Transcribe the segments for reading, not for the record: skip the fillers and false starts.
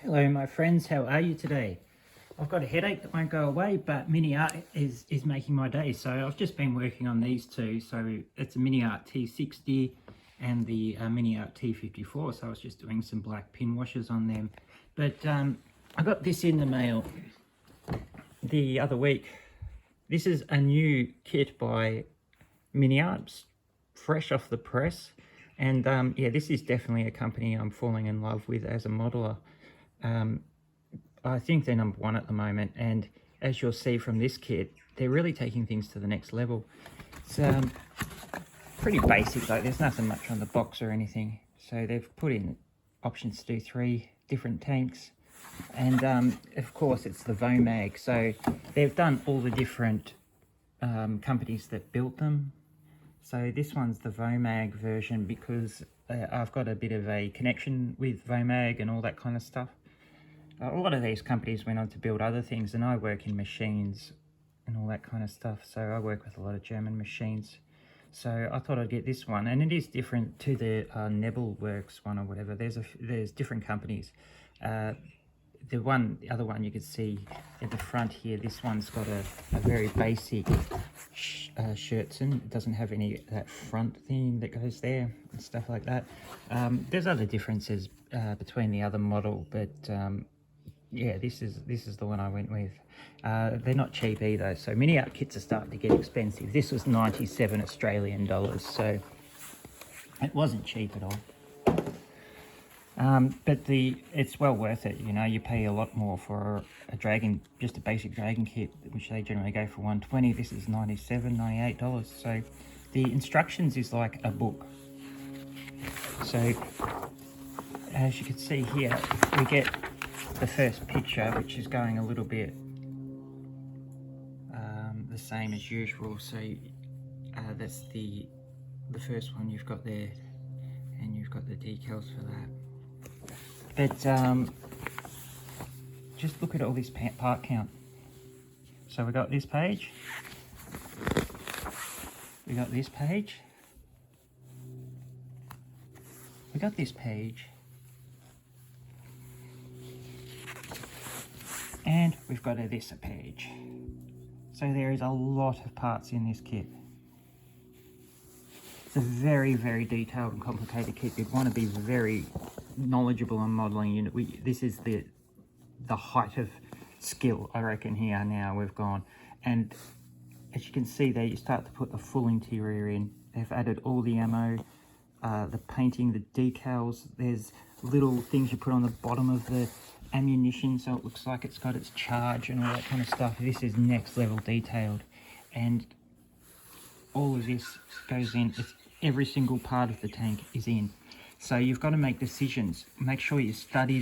Hello my friends, how are you today? I've got a headache that won't go away, but Miniart is making my day. So I've just been working on these two. So it's a Miniart T60 and the Miniart T54. So I was just doing some black pin washes on them. But I got this in the mail the other week. This is a new kit by Miniarts, fresh off the press. And yeah, this is definitely a company I'm falling in love with as a modeler. I think they're number one at the moment, and as you'll see from this kit, they're really taking things to the next level. It's pretty basic though, there's nothing much on the box or anything. So they've put in options to do 3 different tanks, and of course it's the Vomag. So they've done all the different companies that built them. So this one's the Vomag version because I've got a bit of a connection with Vomag and all that kind of stuff. A lot of these companies went on to build other things, and I work in machines and all that kind of stuff. So I work with a lot of German machines. So I thought I'd get this one, and it is different to the Nebelworks one or whatever. There's different companies. The other one you can see at the front here, this one's got a very basic Scherzen. It doesn't have any that front thing that goes there and stuff like that. There's other differences between the other model, but yeah, this is the one I went with. They're not cheap either, so Miniart kits are starting to get expensive. This was 97 Australian dollars, so it wasn't cheap at all. But it's well worth it. You know, you pay a lot more for just a basic dragon kit, which they generally go for 120. This is 97, 98 dollars. So the instructions is like a book. So as you can see here, we get the first picture, which is going a little bit the same as usual. So that's the first one you've got there, and you've got the decals for that. But just look at all this part count. So we got this page, we got this page, we got this page, and we've got this page. So there is a lot of parts in this kit. It's a very, very detailed and complicated kit. You'd want to be very knowledgeable on modelling. This is the height of skill, I reckon. Here now we've gone, and as you can see there, you start to put the full interior in. They've added all the ammo, the painting, the decals. There's little things you put on the bottom of the ammunition so it looks like it's got its charge and all that kind of stuff. This is next level detailed, and all of this goes in. Every single part of the tank is in. So you've got to make decisions. Make sure you study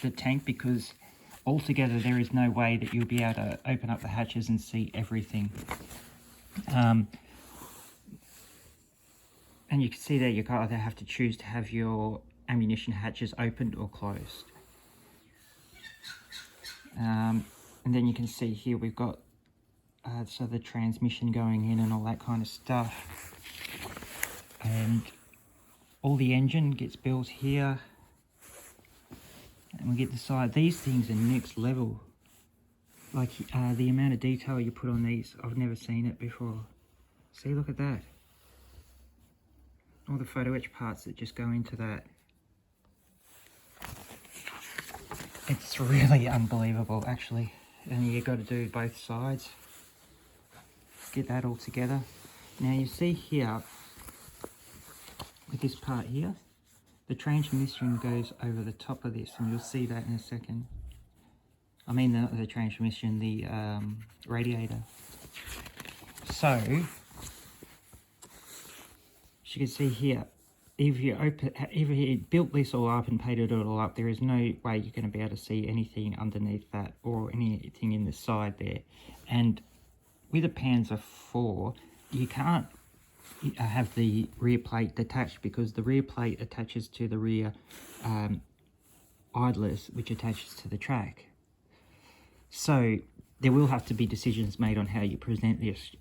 the tank, because altogether there is no way that you'll be able to open up the hatches and see everything. And you can see there you either have to choose to have your ammunition hatches opened or closed. And then you can see here we've got so the transmission going in and all that kind of stuff. And all the engine gets built here, and we get the side. These things are next level. Like the amount of detail you put on these, I've never seen it before. See, look at that. All the photo etch parts that just go into that. It's really unbelievable, actually. And you've got to do both sides. Get that all together. Now you see here, with this part here, the transmission goes over the top of this, and you'll see that in a second. I mean the transmission, the radiator. So, as you can see here, if you built this all up and painted it all up, there is no way you're going to be able to see anything underneath that or anything in the side there. And with a Panzer IV, you can't have the rear plate detached, because the rear plate attaches to the rear idlers, which attaches to the track. So there will have to be decisions made on how you present this.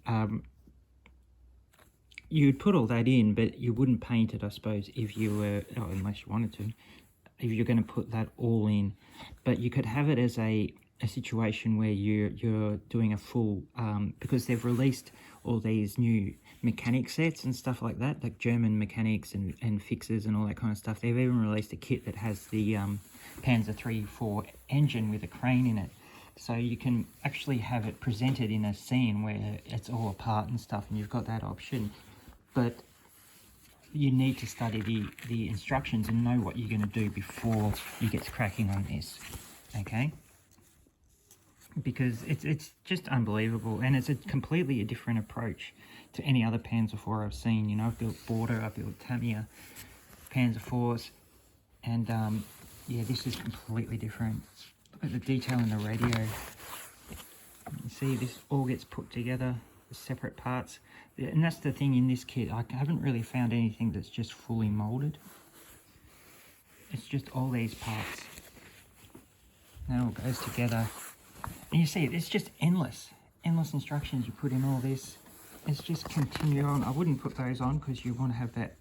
You'd put all that in, but you wouldn't paint it, I suppose, if you were, unless you wanted to, if you're going to put that all in. but you could have it as a situation where you're doing a full, because they've released all these new mechanic sets and stuff like that, like German mechanics and fixers and all that kind of stuff. They've even released a kit that has the Panzer III-4 engine with a crane in it. So you can actually have it presented in a scene where it's all apart and stuff, and you've got that option. But you need to study the instructions and know what you're going to do before you get cracking on this, okay? Because it's just unbelievable, and it's a completely different approach to any other Panzer IV I've seen. You know, I've built Border, I've built Tamiya Panzer IVs, and yeah, this is completely different. Look at the detail in the radio. You see, this all gets put together, the separate parts, and that's the thing in this kit. I haven't really found anything that's just fully molded. It's just all these parts. And it all goes together. And you see, it's just endless instructions. You put in all this. It's just continue on. I wouldn't put those on because you want to have that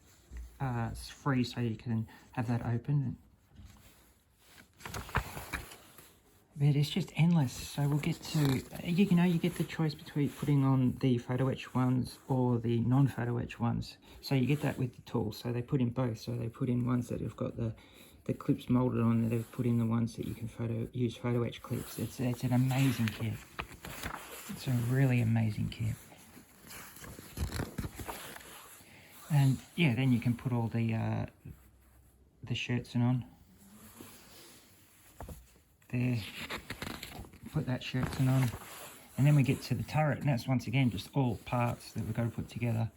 free so you can have that open. But it's just endless. So we'll get to, you know, you get the choice between putting on the photo etch ones or the non-photo etch ones. So you get that with the tools. So they put in both. So they put in ones that have got the clips molded on, that they've put in the ones that you can use photo etch clips. It's an amazing kit. It's a really amazing kit. And yeah, then you can put all the shirts on. There, put that shirts on. And then we get to the turret, and that's once again just all parts that we've got to put together.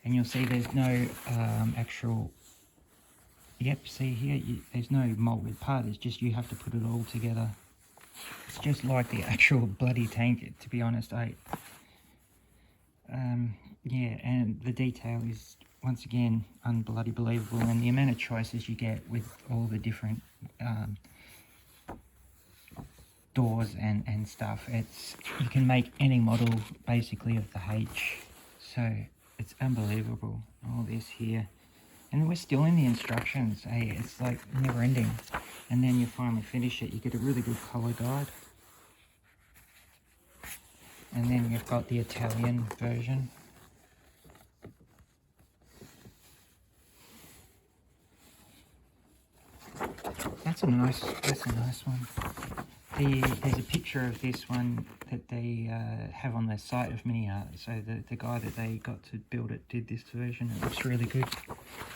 And you'll see there's no actual, yep, see here, there's no molded part, it's just you have to put it all together. It's just like the actual bloody tank, to be honest. Yeah, and the detail is once again unbloody believable, and the amount of choices you get with all the different doors and stuff. You can make any model basically of the H, so it's unbelievable. All this here, and we're still in the instructions. Hey, it's like never ending. And then you finally finish it, you get a really good color guide, and then you've got the Italian version. That's a nice one. There's a picture of this one that they have on their site of Miniarts. So the guy that they got to build it did this version. It looks really good.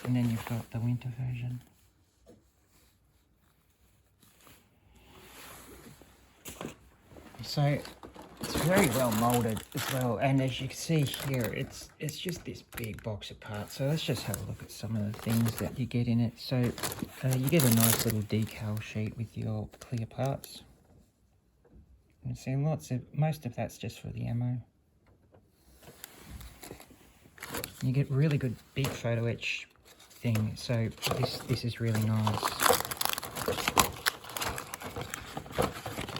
And then you've got the winter version. So it's very well molded as well, and as you can see here, it's just this big box of parts. So let's just have a look at some of the things that you get in it. So you get a nice little decal sheet with your clear parts. You can see most of that's just for the ammo. You get really good big photo etch thing. So this is really nice.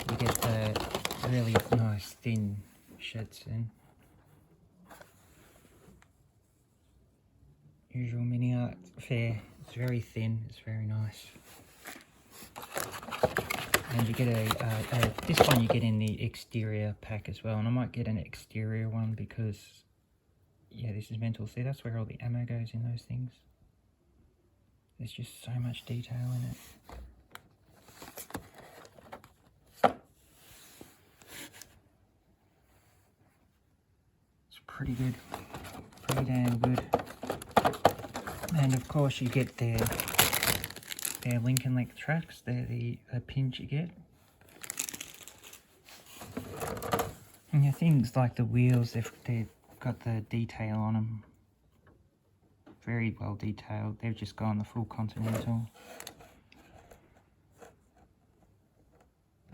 You get the really nice thin sheds in. Usual Miniarts fare. It's very thin. It's very nice. And you get this one you get in the exterior pack as well. And I might get an exterior one because, yeah, this is mental. See, that's where all the ammo goes in those things. There's just so much detail in it. Pretty good, pretty damn good. And of course you get their Lincoln length tracks. They're the pins you get. And your things like the wheels, they've got the detail on them. Very well detailed. They've just gone the full Continental.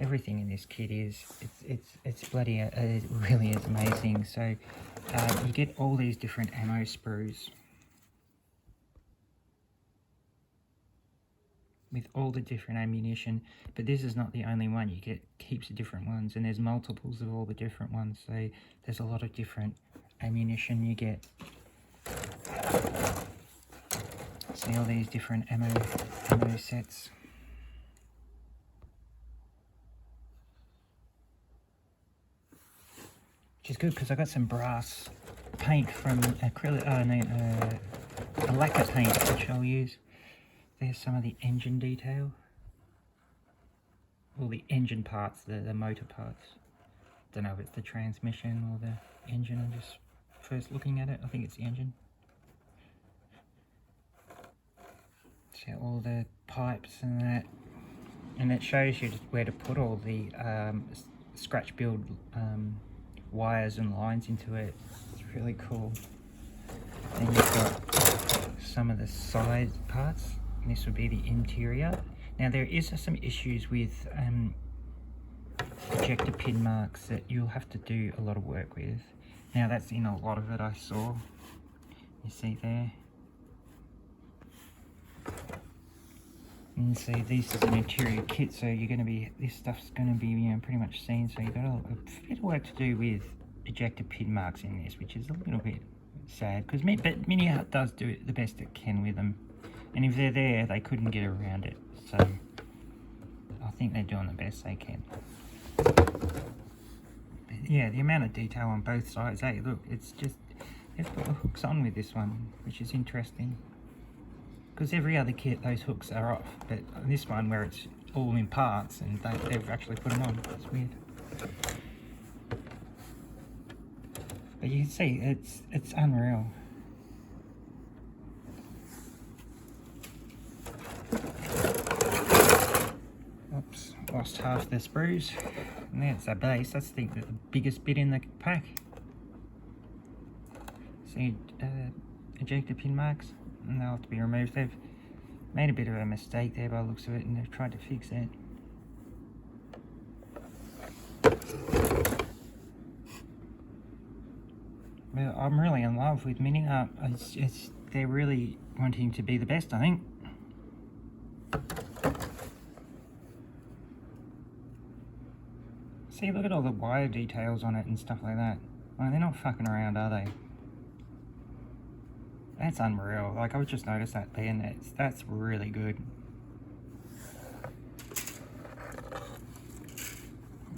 Everything in this kit it's bloody, it really is amazing. So you get all these different ammo sprues with all the different ammunition, but this is not the only one. You get heaps of different ones, and there's multiples of all the different ones. So there's a lot of different ammunition you get. See all these different ammo sets. which is good because I got some brass paint from acrylic, a lacquer paint which I'll use. There's some of the engine detail, all the engine parts, the motor parts. Don't know if it's the transmission or the engine. I'm just first looking at it. I think it's the engine. So all the pipes and that, and it shows you where to put all the scratch build wires and lines into it. It's really cool. Then you've got some of the side parts, and this would be the interior. Now there is some issues with ejector pin marks that you'll have to do a lot of work with. Now that's in a lot of it I saw. You see there. And so this is an interior kit, so you're going to be, this stuff's going to be, you know, pretty much seen. So you've got a bit of work to do with ejector pin marks in this, which is a little bit sad, because Miniart does do it the best it can with them, and if they're there, they couldn't get around it. So I think they're doing the best they can. But yeah, the amount of detail on both sides. Hey, look, it's just, they've put the hooks on with this one, which is interesting. Because every other kit, those hooks are off, but on this one, where it's all in parts, and they've actually put them on. It's weird. But you can see, it's unreal. Oops, lost half the sprues. And there's the base. That's the biggest bit in the pack. See, ejector pin marks. And they'll have to be removed. They've made a bit of a mistake there by the looks of it, and they've tried to fix it. Well, I'm really in love with Miniart. They're really wanting to be the best, I think. See, look at all the wire details on it and stuff like that. I mean, they're not fucking around, are they? That's unreal. Like, I've just noticed that there, and that's really good.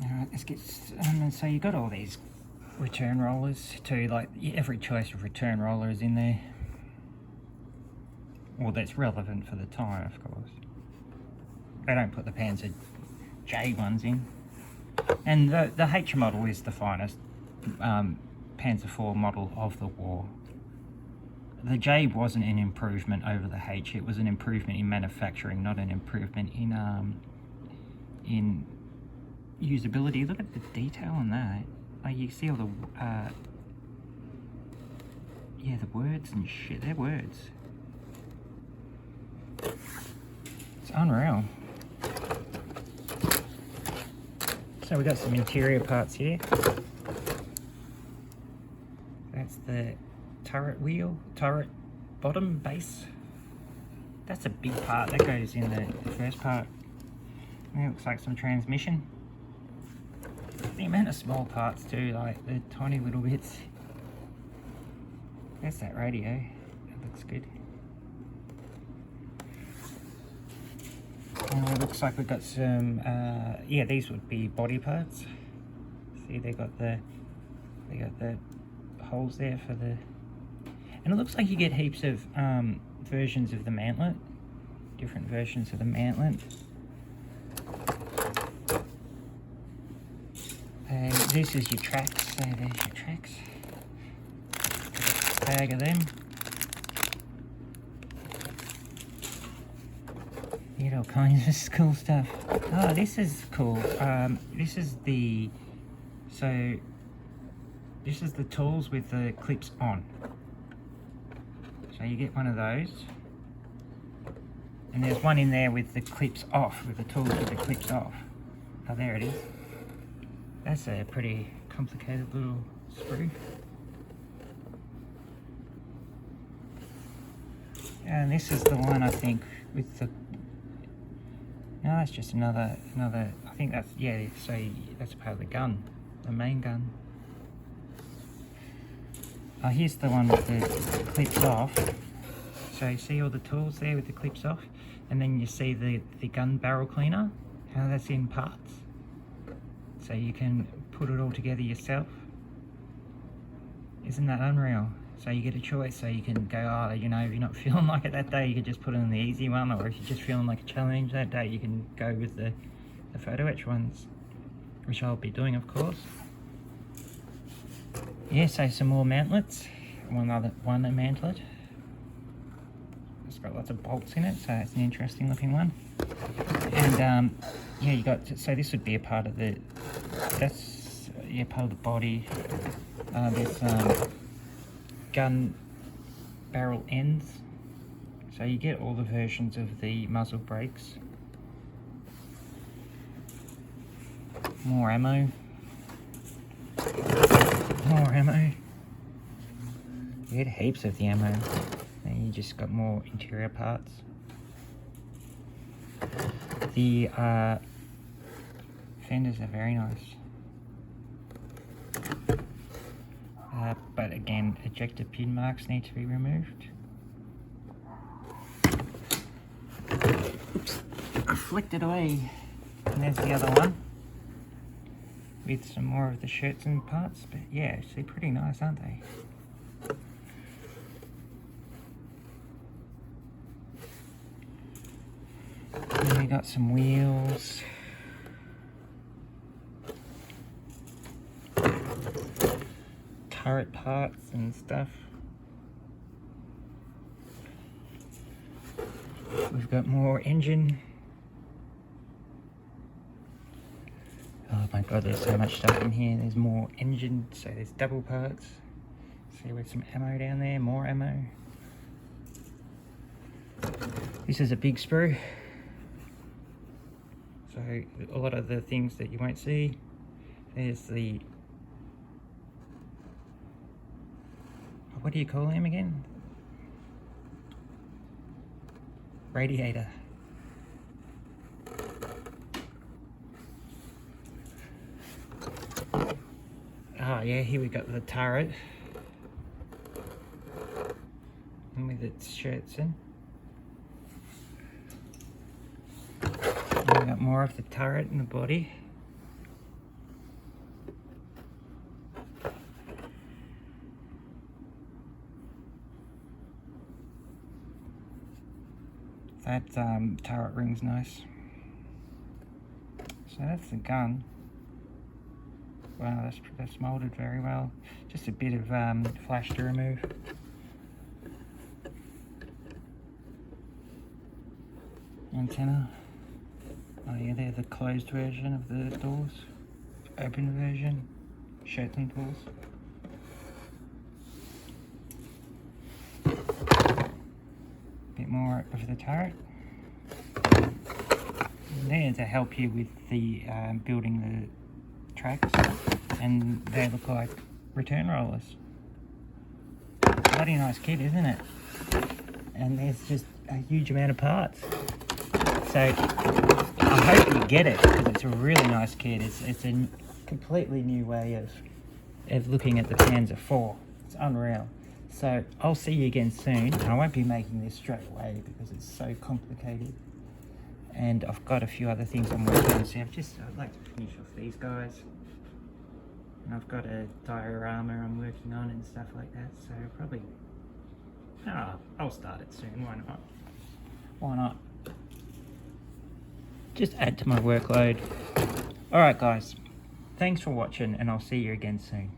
Alright, let's get, so you got all these return rollers too, like every choice of return roller is in there. Well, that's relevant for the time, of course. They don't put the Panzer J ones in. And the H model is the finest Panzer IV model of the war. The J wasn't an improvement over the H, it was an improvement in manufacturing, not an improvement in usability. Look at the detail on that. Like, you see all the, yeah, the words and shit, they're words. It's unreal. So we got some interior parts here. That's the turret wheel, turret bottom base. That's a big part, that goes in the first part. And it looks like some transmission. The amount of small parts too, like the tiny little bits. There's that radio, that looks good. And it looks like we've got some, yeah, these would be body parts. See, they got the holes there for the, and it looks like you get heaps of versions of the mantlet, different versions of the mantlet. And this is your tracks, so there's your tracks. Bag of them. You get all kinds of cool stuff. Oh, this is cool. This is the, so this is the tools with the clips on. So you get one of those. And there's one in there with the clips off, with the tools with the clips off. Oh, there it is. That's a pretty complicated little sprue. And this is the one, I think, with the, no, that's just another, I think that's, yeah, so that's part of the gun, the main gun. Oh, here's the one with the clips off. So you see all the tools there with the clips off, and then you see the gun barrel cleaner, how that's in parts. So you can put it all together yourself. Isn't that unreal? So you get a choice, so you can go, oh, you know, if you're not feeling like it that day, you can just put on the easy one, or if you're just feeling like a challenge that day, you can go with the photo etch ones, which I'll be doing, of course. Yeah, so some more mantlets. One mantlet. It's got lots of bolts in it, so it's an interesting looking one. And yeah, you got, so this would be a part of the, that's, yeah, part of the body. There's gun barrel ends, so you get all the versions of the muzzle brakes. More ammo. More ammo. You get heaps of the ammo, and you just got more interior parts. The fenders are very nice. But again, ejector pin marks need to be removed. Oops, I flicked it away. And there's the other one, with some more of the shirts and parts. But yeah, actually pretty nice, aren't they? And we got some wheels. Turret parts and stuff. We've got more engine. Oh my god, there's so much stuff in here. There's more engine, so there's double parts. See, with some ammo down there, more ammo. This is a big sprue. So a lot of the things that you won't see. There's the, what do you call him again? Radiator. Oh yeah, here we got the turret. And with its shirts in. And we got more of the turret in the body. That turret ring's nice. So that's the gun. Wow, that's moulded very well. Just a bit of flash to remove. Antenna. Oh yeah, they're the closed version of the doors. Open version. Shirton doors. Bit more of the turret. And there to help you with the building the tracks, and they look like return rollers. Bloody nice kit, isn't it? And there's just a huge amount of parts. So I hope you get it, because it's a really nice kit. It's a completely new way of looking at the Panzer IV. It's unreal. So I'll see you again soon. I won't be making this straight away because it's so complicated, and I've got a few other things I'm working on. So I'd like to finish off these guys, and I've got a diorama I'm working on and stuff like that. So probably, I'll start it soon. Why not? Why not? Just add to my workload. All right, guys. Thanks for watching, and I'll see you again soon.